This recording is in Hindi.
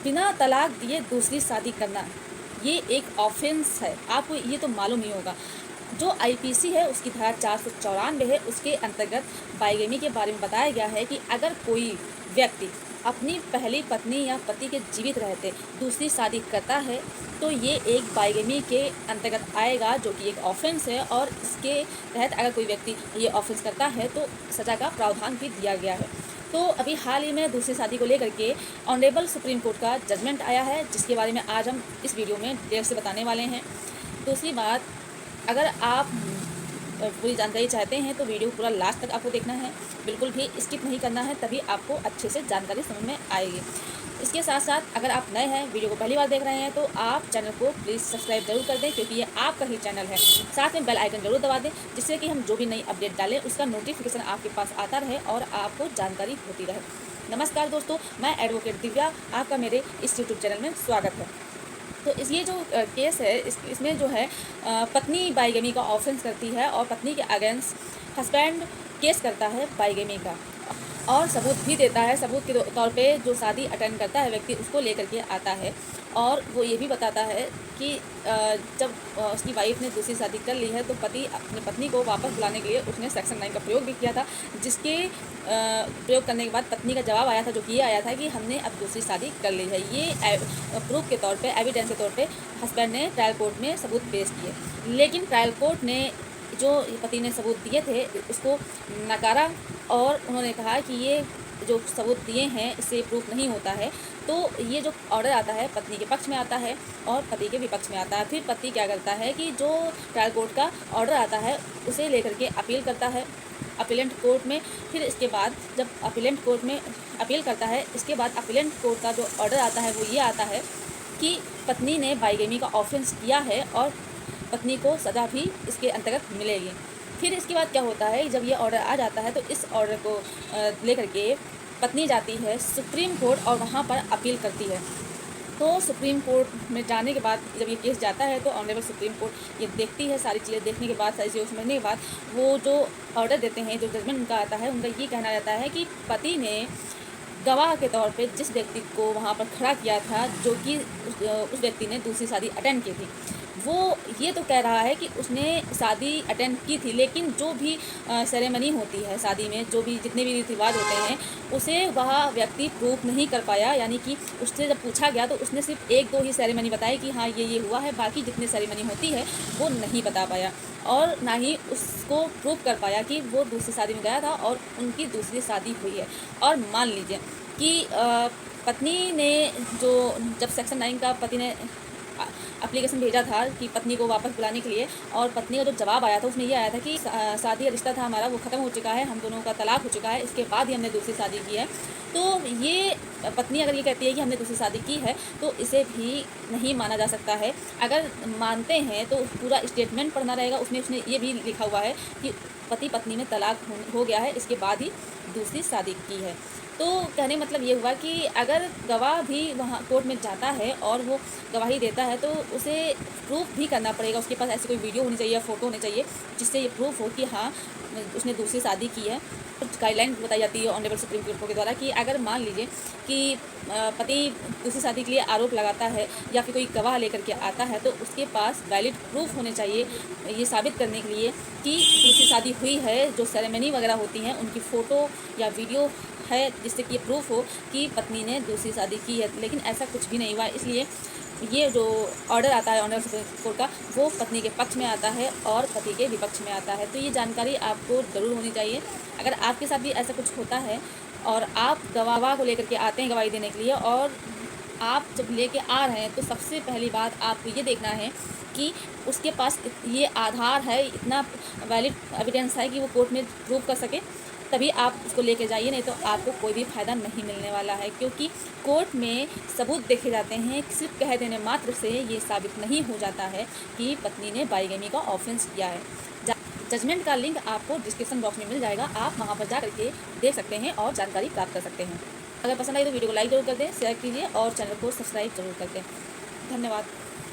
बिना तलाक दिए दूसरी शादी करना ये एक ऑफेंस है। आपको ये तो मालूम ही होगा। जो आईपीसी है उसकी धारा 494 है, उसके अंतर्गत बाइगेमी के बारे में बताया गया है कि अगर कोई व्यक्ति अपनी पहली पत्नी या पति के जीवित रहते दूसरी शादी करता है तो ये एक बाइगेमी के अंतर्गत आएगा, जो कि एक ऑफेंस है। और इसके तहत अगर कोई व्यक्ति ये ऑफेंस करता है तो सज़ा का प्रावधान भी दिया गया है। तो अभी हाल ही में दूसरी शादी को लेकर के ऑनरेबल सुप्रीम कोर्ट का जजमेंट आया है, जिसके बारे में आज हम इस वीडियो में देर से बताने वाले हैं। दूसरी बात, अगर आप पूरी जानकारी चाहते हैं तो वीडियो पूरा लास्ट तक आपको देखना है, बिल्कुल भी स्किप नहीं करना है, तभी आपको अच्छे से जानकारी समझ में आएगी। इसके साथ साथ अगर आप नए हैं, वीडियो को पहली बार देख रहे हैं, तो आप चैनल को प्लीज़ सब्सक्राइब जरूर कर दें, क्योंकि ये आपका ही चैनल है। साथ में बेल आइकन जरूर दबा दें, जिससे कि हम जो भी नई अपडेट डालें उसका नोटिफिकेशन आपके पास आता रहे और आपको जानकारी होती रहे। नमस्कार दोस्तों, मैं एडवोकेट दिव्या, आपका मेरे इस यूट्यूब चैनल में स्वागत है। तो ये जो केस है इसमें जो है पत्नी बाइगेमी का ऑफेंस करती है और पत्नी के अगेंस्ट हस्बैंड केस करता है बाइगेमी का, और सबूत भी देता है। सबूत के तौर पे जो शादी अटेंड करता है व्यक्ति उसको लेकर के आता है, और वो ये भी बताता है कि जब उसकी वाइफ ने दूसरी शादी कर ली है तो पति अपनी पत्नी को वापस बुलाने के लिए उसने सेक्शन 9 का प्रयोग भी किया था, जिसके प्रयोग करने के बाद पत्नी का जवाब आया था, जो कि ये आया था कि हमने अब दूसरी शादी कर ली है। ये प्रूफ के तौर पे, एविडेंस के तौर पे हस्बैंड ने ट्रायल कोर्ट में सबूत पेश किए, लेकिन ट्रायल कोर्ट ने जो पति ने सबूत दिए थे उसको नकारा, और उन्होंने कहा कि ये जो सबूत दिए हैं इससे प्रूफ नहीं होता है। तो ये जो ऑर्डर आता है पत्नी के पक्ष में आता है और पति के विपक्ष में आता है। फिर पति क्या करता है कि जो ट्रायल कोर्ट का ऑर्डर आता है उसे लेकर के अपील करता है अपीलेंट कोर्ट में। फिर इसके बाद जब अपीलेंट कोर्ट में अपील करता है, इसके बाद अपीलेंट कोर्ट का जो ऑर्डर आता है वो ये आता है कि पत्नी ने बाइगेमी का ऑफेंस किया है और पत्नी को सज़ा भी इसके अंतर्गत मिलेगी। फिर इसके बाद क्या होता है, जब ये ऑर्डर आ जाता है तो इस ऑर्डर को लेकर के पत्नी जाती है सुप्रीम कोर्ट और वहाँ पर अपील करती है। तो सुप्रीम कोर्ट में जाने के बाद जब ये केस जाता है तो ऑनरेबल सुप्रीम कोर्ट ये देखती है, सारी चीज़ें देखने के बाद, सारी चीज़ें समझने के बाद वो जो ऑर्डर देते हैं, जो जजमेंट उनका आता है, उनका ये कहना रहता है कि पति ने गवाह के तौर पे जिस व्यक्ति को वहाँ पर खड़ा किया था, जो कि उस व्यक्ति ने दूसरी शादी अटेंड की थी, वो ये तो कह रहा है कि उसने शादी अटेंड की थी, लेकिन जो भी सेरेमनी होती है शादी में, जो भी जितने भी रीति रिवाज होते हैं, उसे वह व्यक्ति प्रूफ नहीं कर पाया। यानी कि उससे जब पूछा गया तो उसने सिर्फ 1-2 ही सेरेमनी बताई कि हाँ ये हुआ है, बाकी जितनी सेरेमनी होती है वो नहीं बता पाया, और ना ही उसको प्रूफ कर पाया कि वो दूसरी शादी में गया था और उनकी दूसरी शादी हुई है। और मान लीजिए कि पत्नी ने जो जब सेक्शन 9 का पति ने एप्लीकेशन भेजा था कि पत्नी को वापस बुलाने के लिए, और पत्नी का जो जवाब आया था उसमें ये आया था कि शादी रिश्ता था हमारा वो ख़त्म हो चुका है, हम दोनों का तलाक हो चुका है, इसके बाद ही हमने दूसरी शादी की है। तो ये पत्नी अगर ये कहती है कि हमने दूसरी शादी की है तो इसे भी नहीं माना जा सकता है। अगर मानते हैं तो पूरा स्टेटमेंट पढ़ना रहेगा, उसमें उसने ये भी लिखा हुआ है कि पति पत्नी में तलाक हो गया है, इसके बाद ही दूसरी शादी की है। तो कहने मतलब ये हुआ कि अगर गवाह भी वहाँ कोर्ट में जाता है और वो गवाही देता है तो उसे प्रूफ भी करना पड़ेगा, उसके पास ऐसी कोई वीडियो होनी चाहिए या फ़ोटो होनी चाहिए जिससे ये प्रूफ हो कि हाँ उसने दूसरी शादी की है। कुछ गाइडलाइन बताई जाती है ऑनरेबल सुप्रीम कोर्ट के द्वारा कि अगर मान लीजिए कि पति दूसरी शादी के लिए आरोप लगाता है या फिर कोई गवाह लेकर के आता है तो उसके पास वैलिड प्रूफ होने चाहिए ये साबित करने के लिए कि दूसरी शादी हुई है। जो सेरेमनी वगैरह होती हैं उनकी फ़ोटो या वीडियो है जिससे कि ये प्रूफ हो कि पत्नी ने दूसरी शादी की है, लेकिन ऐसा कुछ भी नहीं हुआ। इसलिए ये जो ऑर्डर आता है ऑनरेबल सुप्रीम कोर्ट का वो पत्नी के पक्ष में आता है और पति के विपक्ष में आता है। तो ये जानकारी आपको ज़रूर होनी चाहिए। अगर आपके साथ भी ऐसा कुछ होता है और आप गवाह को लेकर के आते हैं गवाही देने के लिए, और आप जब लेके आ रहे हैं तो सबसे पहली बात आपको ये देखना है कि उसके पास ये आधार है, इतना वैलिड एविडेंस है कि वो कोर्ट में प्रूव कर सके, तभी आप उसको लेके जाइए, नहीं तो आपको कोई भी फ़ायदा नहीं मिलने वाला है। क्योंकि कोर्ट में सबूत देखे जाते हैं, सिर्फ कह देने मात्र से ये साबित नहीं हो जाता है कि पत्नी ने बाइगेमी का ऑफेंस किया है। जजमेंट का लिंक आपको डिस्क्रिप्शन बॉक्स में मिल जाएगा, आप वहाँ पर जा करके देख सकते हैं और जानकारी प्राप्त कर सकते हैं। अगर पसंद आई तो वीडियो को लाइक जरूर कर दें, शेयर कीजिए और चैनल को सब्सक्राइब जरूर कर दें। धन्यवाद।